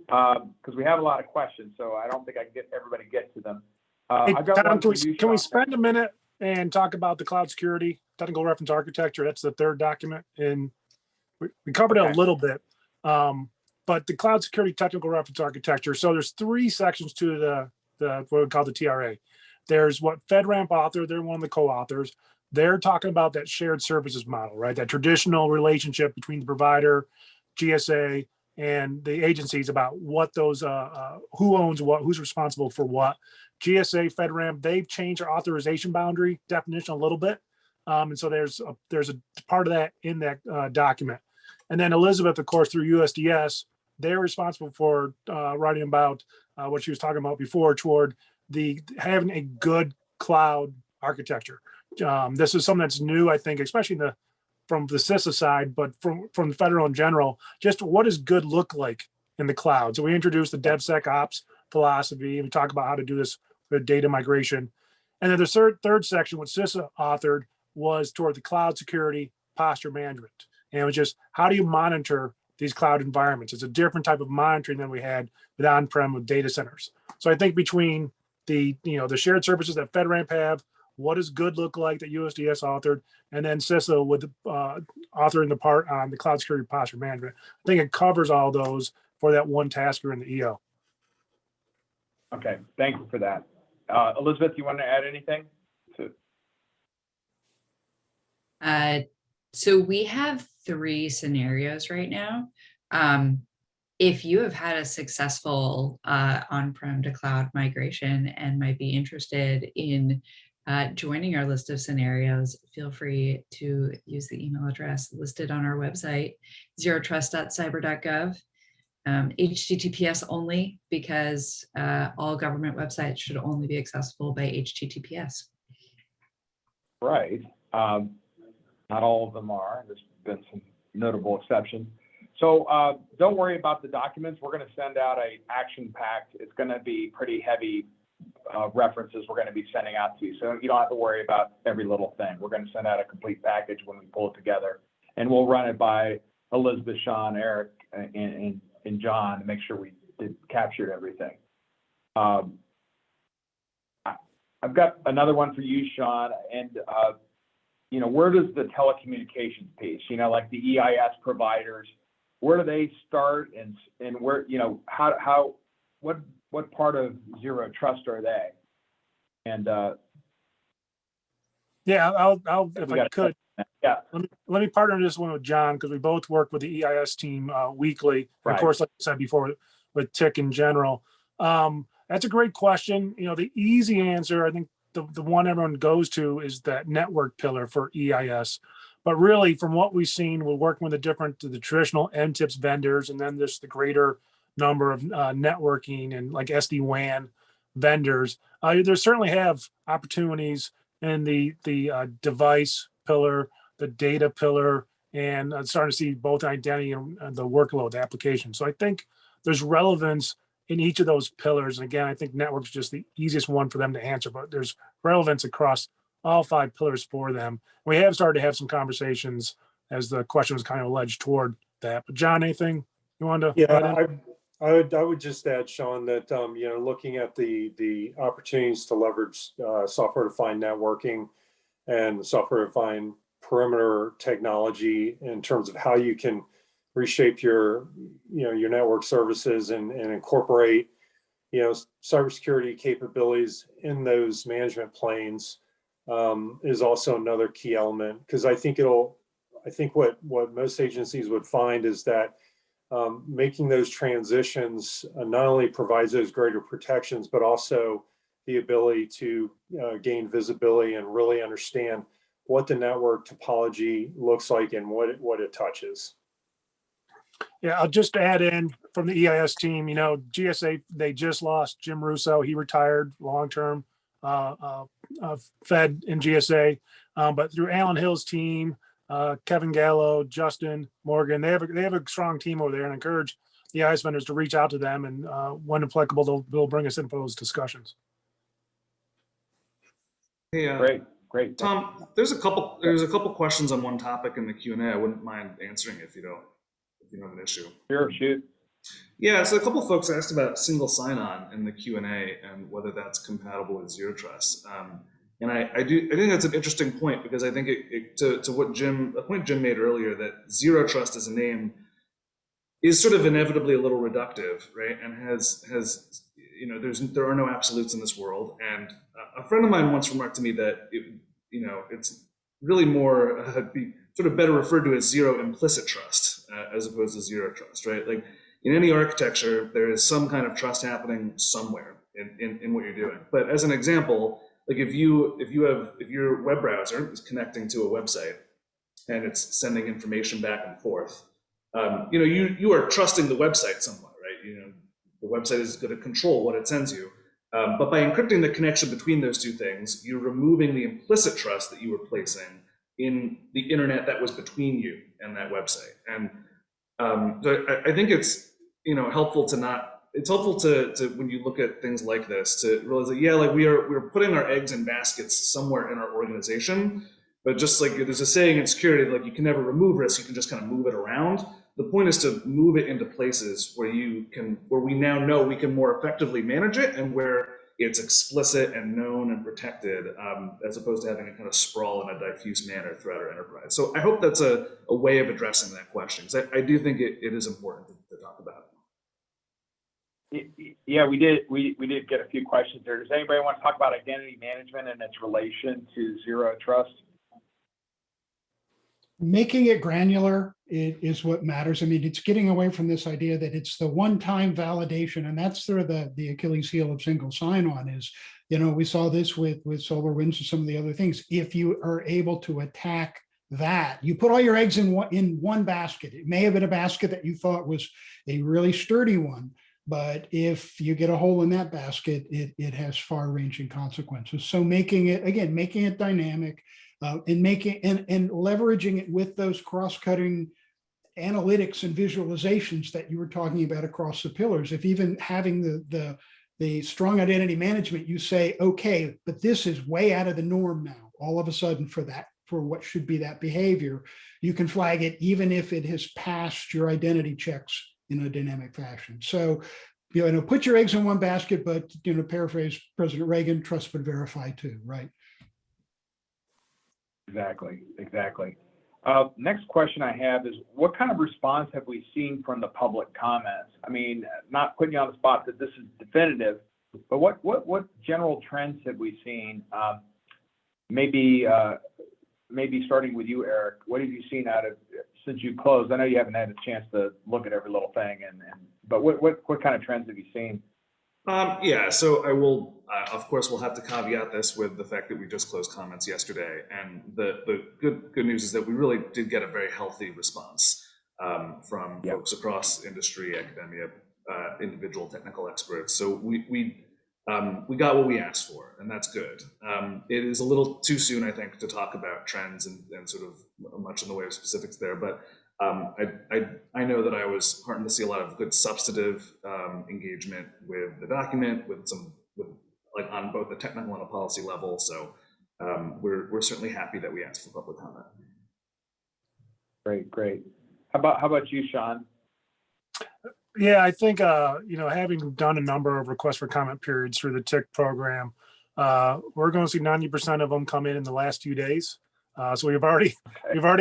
Because we have a lot of questions, so I don't think I can get everybody get to them. Hey, I've got Tom, one for you, can we Sean. spend a minute and talk about the cloud security technical reference architecture? That's the third document, and we covered it a little bit. But the cloud security technical reference architecture. So there's three sections to the what we call the TRA. There's what FedRAMP authored. They're one of the co-authors. They're talking about that shared services model, right? That traditional relationship between the provider, GSA, and the agencies about what those, who owns what, who's responsible for what. GSA, FedRAMP, they've changed our authorization boundary definition a little bit. And so there's a part of that in that document. And then Elizabeth, of course, through USDS, they're responsible for writing about what she was talking about before toward having a good cloud architecture. This is something that's new, I think, especially from the CISA side, but from the federal in general, just what does good look like in the cloud? So we introduced the DevSecOps philosophy, and we talk about how to do this with data migration. And then the third section, what CISA authored, was toward the cloud security posture management. And it was just, how do you monitor these cloud environments? It's a different type of monitoring than we had with on-prem with data centers. So I think between the shared services that FedRAMP have, what does good look like that USDS authored, and then CISA with authoring the part on the cloud security posture management, I think it covers all those for that one task here in the EO. Okay, thank you for that. Elizabeth, you want to add anything? So we have 3 scenarios right now. If you have had a successful on-prem to cloud migration and might be interested in joining our list of scenarios, feel free to use the email address listed on our website, zerotrust.cyber.gov. HTTPS only, because all government websites should only be accessible by HTTPS. Right. Not all of them are. There's been some notable exceptions. So don't worry about the documents. We're going to send out a action pack. It's going to be pretty heavy references we're going to be sending out to you. So you don't have to worry about every little thing. We're going to send out a complete package when we pull it together. And we'll run it by Elizabeth, Sean, Eric, and John to make sure we captured everything. I've got another one for you, Sean. And, where does the telecommunications piece, like the EIS providers, where do they start and where, what part of Zero Trust are they? And yeah, I'll if I could. Yeah. Let me partner this one with John, because we both work with the EIS team weekly. Right. Of course, like I said before, with TIC in general. That's a great question. The easy answer, I think the one everyone goes to, is that network pillar for EIS. But really, from what we've seen, we're working with the traditional MTIPS vendors, and then there's the greater number of networking and like SD-WAN vendors. There certainly have opportunities in the device pillar, the data pillar, and starting to see both identity and the workload, the application. So I think there's relevance in each of those pillars. And again, I think network's just the easiest one for them to answer, but there's relevance across all 5 pillars for them. We have started to have some conversations as the question was kind of alleged toward that. But John, anything you wanted to add in? I would just add, Sean, that looking at the opportunities to leverage software-defined networking and software-defined perimeter technology in terms of how you can reshape your network services and incorporate cybersecurity capabilities in those management planes is also another key element, because I think what most agencies would find is that making those transitions not only provides those greater protections, but also the ability to gain visibility and really understand what the network topology looks like and what it touches. Yeah, I'll just add in from the EIS team, GSA, they just lost Jim Russo. He retired long-term Fed in GSA, but through Alan Hill's team, Kevin Gallo, Justin Morgan, they have a strong team over there, and I encourage the EIS vendors to reach out to them, and when applicable, they'll bring us in for those discussions. Hey, Great. Tom, there's a couple questions on one topic in the Q&A. I wouldn't mind answering if you don't have an issue. Sure, shoot. Yeah, so a couple folks asked about single sign-on in the Q&A and whether that's compatible with Zero Trust. And I think that's an interesting point, because I think to a point Jim made earlier, that Zero Trust as a name is sort of inevitably a little reductive, right? And there are no absolutes in this world. And a friend of mine once remarked to me that it's really more be sort of better referred to as zero implicit trust as opposed to Zero Trust, right? Like in any architecture, there is some kind of trust happening somewhere in what you're doing. But as an example, like if your web browser is connecting to a website and it's sending information back and forth, you are trusting the website somewhat, right? The website is going to control what it sends you. But by encrypting the connection between those two things, you're removing the implicit trust that you were placing in the internet that was between you and that website. And so I think it's helpful to not it's helpful to when you look at things like this to realize that, yeah, like we're putting our eggs in baskets somewhere in our organization, but just like there's a saying in security, like you can never remove risk, you can just kind of move it around. The point is to move it into places where we now know we can more effectively manage it, and where it's explicit and known and protected, as opposed to having it kind of sprawl in a diffuse manner throughout our enterprise. So I hope that's a way of addressing that question, because I do think it is important to talk about. Yeah, we did get a few questions there. Does anybody want to talk about identity management and its relation to zero trust? Making it granular is what matters. I mean, it's getting away from this idea that it's the one-time validation, and that's sort of the Achilles heel of single sign-on is, we saw this with SolarWinds and some of the other things. If you are able to attack that, you put all your eggs in one basket. It may have been a basket that you thought was a really sturdy one, but if you get a hole in that basket, it has far-ranging consequences. So making it dynamic, and leveraging it with those cross-cutting analytics and visualizations that you were talking about across the pillars. If even having the strong identity management, you say, okay, but this is way out of the norm now, all of a sudden for what should be that behavior, you can flag it even if it has passed your identity checks in a dynamic fashion. So, put your eggs in one basket, but, paraphrase President Reagan, trust but verify too, right? Exactly. Next question I have is, what kind of response have we seen from the public comments? I mean, not putting you on the spot that this is definitive, but what general trends have we seen? Maybe starting with you, Eric. What have you seen since you closed? I know you haven't had a chance to look at every little thing, but what kind of trends have you seen? Yeah, so I will, of course, we'll have to caveat this with the fact that we just closed comments yesterday. And the good news is that we really did get a very healthy response from folks across industry, academia, individual technical experts. So we got what we asked for, and that's good. It is a little too soon, I think, to talk about trends and sort of much in the way of specifics there, but I know that I was heartened to see a lot of good substantive engagement with the document, with on both the technical and a policy level. So we're certainly happy that we asked for public comment. Great. How about you, Sean? Yeah, I think having done a number of requests for comment periods through the TIC program, we're going to see 90% of them come in the last few days. So we've already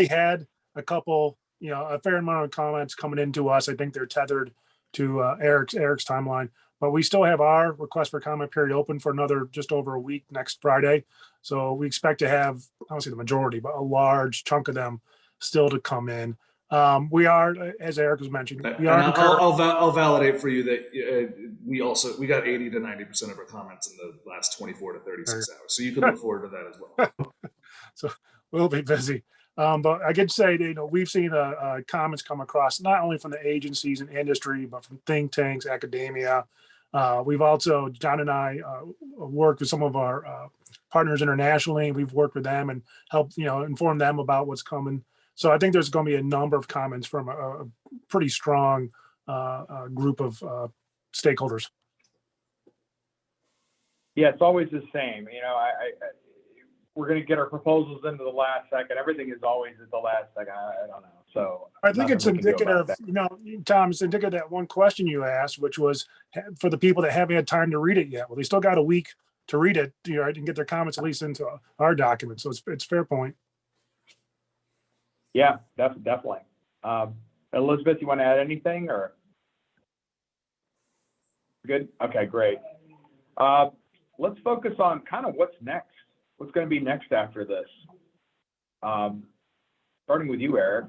had a couple, a fair amount of comments coming into us. I think they're tethered to Eric's timeline, but we still have our request for comment period open for another just over a week next Friday. So we expect to have, I don't say the majority, but a large chunk of them still to come in. We are, as Eric was mentioning, I'll validate for you that we got 80 to 90% of our comments in the last 24 to 36 hours. So you can look forward to that as well. So we'll be busy. But I could say, we've seen comments come across not only from the agencies and industry, but from think tanks, academia. We've also, John and I, worked with some of our partners internationally. We've worked with them and helped, inform them about what's coming. So I think there's going to be a number of comments from a pretty strong group of stakeholders. Yeah, it's always the same. We're going to get our proposals into the last second. Everything is always at the last second. I don't know. So I think it's indicative, Tom, it's indicative of that one question you asked, which was for the people that haven't had time to read it yet. Well, they still got a week to read it, and get their comments at least into our document. So it's fair point. Yeah, definitely. Elizabeth, you want to add anything or? Good. Okay, great. Let's focus on kind of what's next. What's going to be next after this? Starting with you, Eric.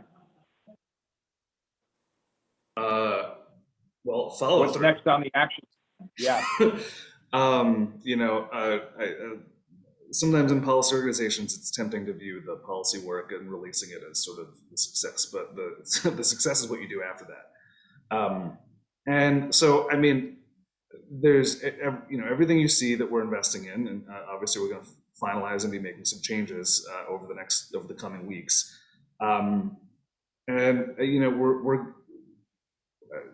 Well, follow what's through. Next on the action? Yeah. Sometimes in policy organizations, it's tempting to view the policy work and releasing it as sort of the success, but the success is what you do after that. And so, I mean, there's, everything you see that we're investing in, and obviously we're going to finalize and be making some changes over the coming weeks. And we're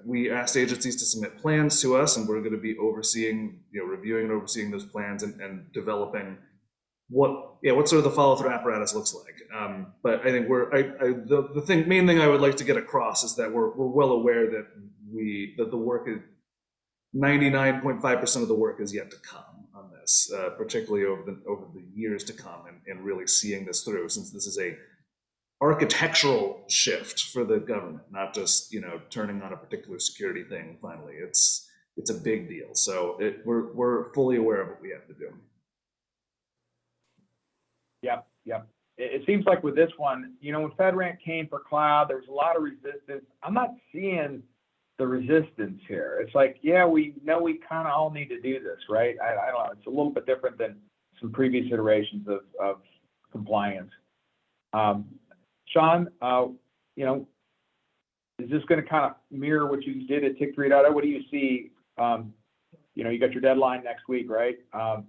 we asked agencies to submit plans to us, and we're going to be overseeing, reviewing and overseeing those plans and developing what sort of the follow-through apparatus looks like. But I think the main thing I would like to get across is that we're well aware that the work is 99.5% of the work is yet to come on this, particularly over the years to come, and really seeing this through, since this is a architectural shift for the government, not just turning on a particular security thing. Finally, it's a big deal. So we're fully aware of what we have to do. Yep. It seems like with this one, when FedRAMP came for cloud, there was a lot of resistance. I'm not seeing the resistance here. It's like, yeah, we know we kind of all need to do this, right? I don't know. It's a little bit different than some previous iterations of compliance. Sean, is this going to kind of mirror what you did at TIC 3.0? What do you see? You got your deadline next week, right? How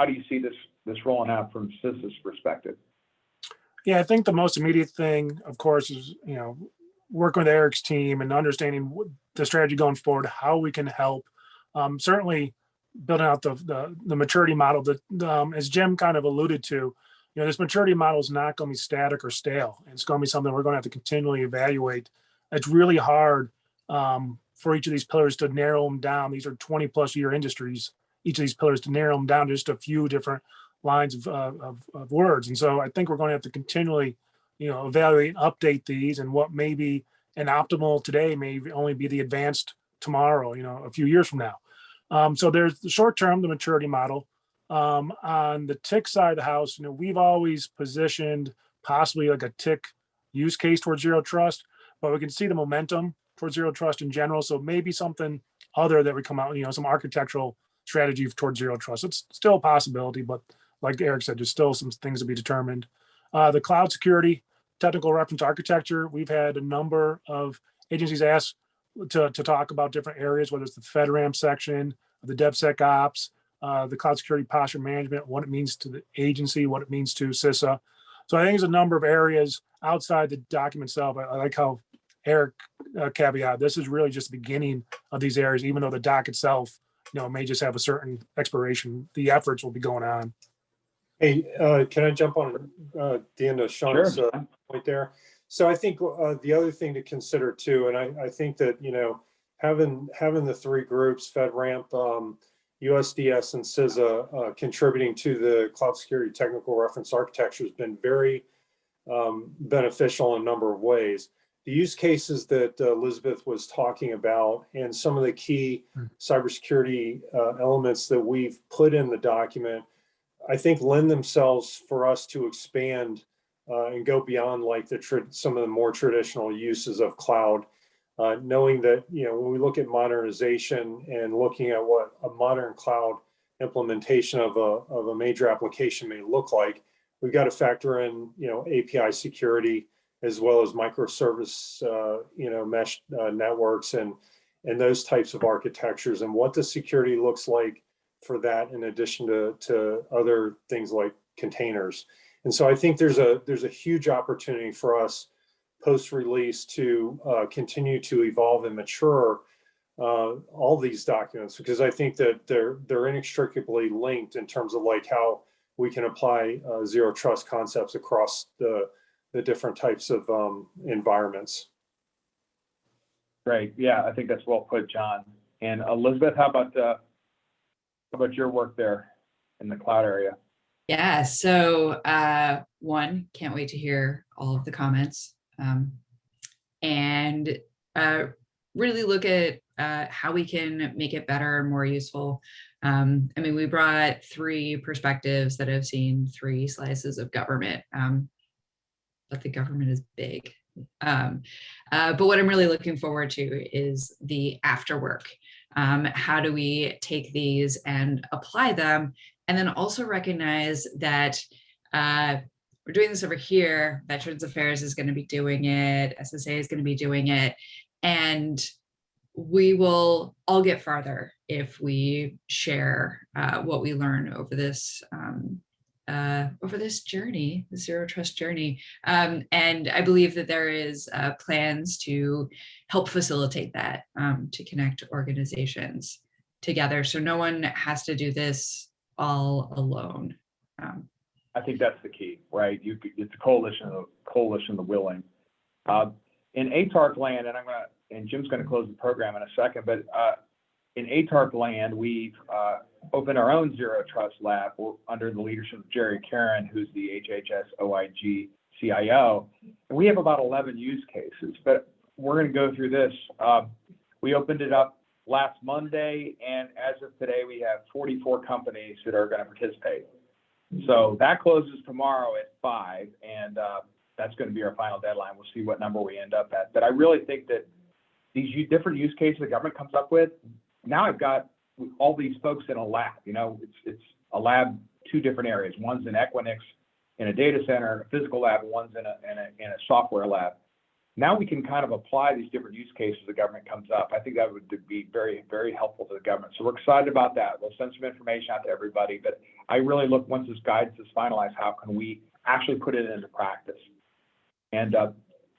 do you see this rolling out from CISA's perspective? Yeah, I think the most immediate thing, of course, is working with Eric's team and understanding the strategy going forward, how we can help. Certainly, building out the maturity model that, as Jim kind of alluded to, this maturity model is not going to be static or stale. It's going to be something we're going to have to continually evaluate. It's really hard for each of these pillars to narrow them down. These are 20+ year industries, each of these pillars, to narrow them down to just a few different lines of words. And so I think we're going to have to continually, evaluate and update these, and what may be an optimal today may only be the advanced tomorrow, a few years from now. So there's the short term, the maturity model. On the TIC side of the house, we've always positioned possibly like a TIC use case towards zero trust, but we can see the momentum towards zero trust in general. So maybe something other that would come out, some architectural strategy towards zero trust. It's still a possibility, but like Eric said, there's still some things to be determined. The cloud security, technical reference architecture, we've had a number of agencies ask to talk about different areas, whether it's the FedRAMP section, the DevSecOps, the cloud security posture management, what it means to the agency, what it means to CISA. So I think there's a number of areas outside the document itself. I like how Eric caveat, this is really just the beginning of these areas, even though the doc itself, may just have a certain expiration. The efforts will be going on. Hey, can I jump on the end of Sean's point there? So I think the other thing to consider too, and I think that, having the three groups, FedRAMP, USDS, and CISA contributing to the cloud security technical reference architecture has been very beneficial in a number of ways. The use cases that Elizabeth was talking about, and some of the key cybersecurity elements that we've put in the document, I think lend themselves for us to expand and go beyond like some of the more traditional uses of cloud, knowing that, when we look at modernization and looking at what a modern cloud implementation of a major application may look like, we've got to factor in, API security, as well as microservice, mesh networks and those types of architectures, and what the security looks like for that, in addition to other things like containers. And so I think there's a huge opportunity for us post-release to continue to evolve and mature all these documents, because I think that they're inextricably linked in terms of like how we can apply zero trust concepts across the different types of environments. Great. Yeah, I think that's well put, John. And Elizabeth, how about your work there in the cloud area? Yeah, so one, can't wait to hear all of the comments, and really look at how we can make it better and more useful. We brought three perspectives that have seen three slices of government, but the government is big. But what I'm really looking forward to is the after work. How do we take these and apply them, and then also recognize that we're doing this over here, Veterans Affairs is going to be doing it, SSA is going to be doing it, and we will all get farther if we share what we learn over this over this journey, the zero trust journey. And I believe that there is plans to help facilitate that, to connect organizations together. So no one has to do this all alone. I think that's the key, right? It's a coalition of the willing. In ATARC land, and Jim's going to close the program in a second, but in ATARC land, we've opened our own Zero Trust Lab under the leadership of Jerry Karen, who's the HHS OIG CIO. And we have about 11 use cases, but we're going to go through this. We opened it up last Monday, and as of today, we have 44 companies that are going to participate. So that closes tomorrow at 5, and that's going to be our final deadline. We'll see what number we end up at. But I really think that these different use cases the government comes up with, now I've got all these folks in a lab. You know, it's a lab, 2 different areas. One's in Equinix in a data center, a physical lab, and one's in a software lab. Now we can kind of apply these different use cases the government comes up. I think that would be very, very helpful to the government. So we're excited about that. We'll send some information out to everybody, but I really look, once this guidance is finalized, how can we actually put it into practice? And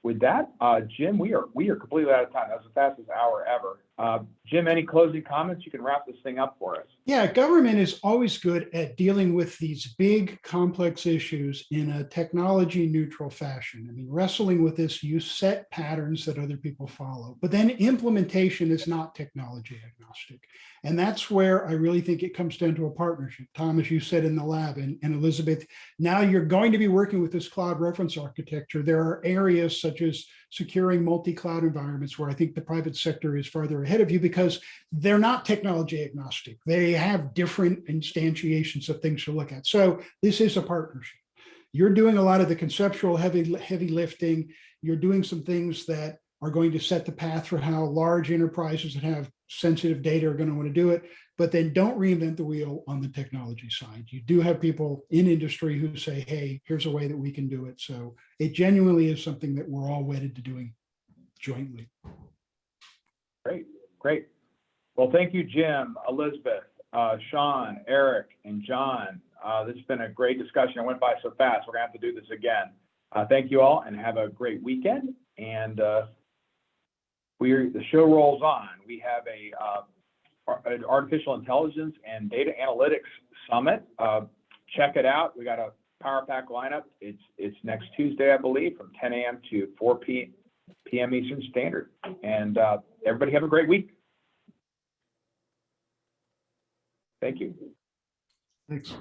with that, Jim, we are completely out of time. That was the fastest hour ever. Jim, any closing comments? You can wrap this thing up for us. Yeah, government is always good at dealing with these big, complex issues in a technology neutral fashion. I mean, wrestling with this, you set patterns that other people follow, but then implementation is not technology agnostic. And that's where I really think it comes down to a partnership. Tom, as you said in the lab, and Elizabeth, now you're going to be working with this cloud reference architecture. There are areas such as securing multi-cloud environments where I think the private sector is farther ahead of you because they're not technology agnostic. They have different instantiations of things to look at. So this is a partnership. You're doing a lot of the conceptual heavy lifting. You're doing some things that are going to set the path for how large enterprises that have sensitive data are going to want to do it, but then don't reinvent the wheel on the technology side. You do have people in industry who say, hey, here's a way that we can do it. So it genuinely is something that we're all wedded to doing jointly. Great. Well, thank you, Jim, Elizabeth, Sean, Eric, and John. This has been a great discussion. It went by so fast. We're going to have to do this again. Thank you all, and have a great weekend. And the show rolls on. We have an artificial intelligence and data analytics summit. Check it out. We got a power pack lineup. It's next Tuesday, I believe, from 10 a.m. to 4 p.m. Eastern Standard. And everybody have a great week. Thank you. Thanks.